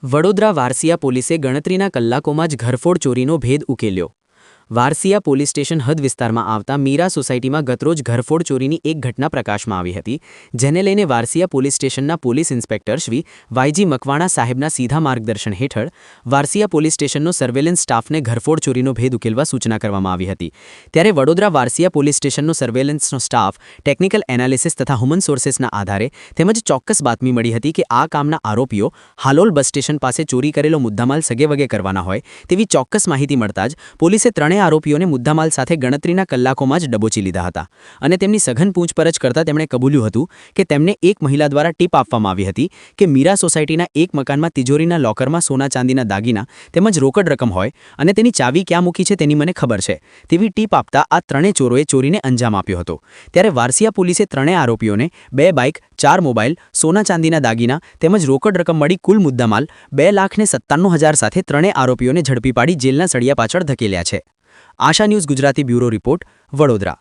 વડોદરા વારસિયા પોલીસે ગણતરીના કલાકોમાં જ ઘરફોડ ચોરીનો ભેદ ઉકેલ્યો। વારસિયા પોલીસ સ્ટેશન હદ વિસ્તારમાં આવતા મીરા સોસાયટીમાં ગતરોજ ઘરફોડ ચોરીની એક ઘટના પ્રકાશમાં આવી હતી, જેને લઈને વારસિયા પોલીસ સ્ટેશનના police inspector Shri YG Makwana સાહેબના સીધા માર્ગદર્શન હેઠળ વારસિયા પોલીસ સ્ટેશનનો સર્વેલન્સ સ્ટાફને ઘરફોડ ચોરીનો ભેદ ઉકેલવા સૂચના કરવામાં આવી હતી। ત્યારે વડોદરા વારસિયા પોલીસ સ્ટેશનનો સર્વેલન્સનો સ્ટાફ ટેકનિકલ એનાલિસિસ તથા હ્યુમન સોર્સેસના આધારે તેમજ ચોક્કસ બાતમી મળી હતી કે આ કામના આરોપીઓ હાલોલ બસ સ્ટેશન પાસે ચોરી કરેલો મુદ્દામાલ સગેવગે કરવાના હોય તેવી ચોક્કસ માહિતી મળતા જ પોલીસે ત્રણેય આરોપીઓને મુદ્દામાલ સાથે ગણતરીના કલાકોમાં જ દબોચી લીધા હતા અને તેમની સઘન પૂછપરછ કરતા તેમણે કબૂલ્યું હતું કે તેમને એક મહિલા દ્વારા ટીપ આપવામાં આવી હતી કે મીરા સોસાયટીના એક મકાનમાં તિજોરીના લોકરમાં સોના ચાંદીના દાગીના તેમજ રોકડ રકમ હોય અને તેની ચાવી ક્યાં મૂકી છે તેની મને ખબર છે તેવી ટીપ આપતા આ ત્રણેય ચોરોએ ચોરીને અંજામ આપ્યો હતો। ત્યારે વારસિયા પોલીસે ત્રણેય આરોપીઓને 2 બાઇક, 4 મોબાઈલ, સોના ચાંદીના દાગીના તેમજ રોકડ રકમ મળી કુલ મુદ્દામાલ 2,97,000 સાથે ત્રણેય આરોપીઓને ઝડપી પાડી જેલના સળિયા પાછળ ધકેલ્યા છે। Asha news Gujarati bureau report, Vadodara.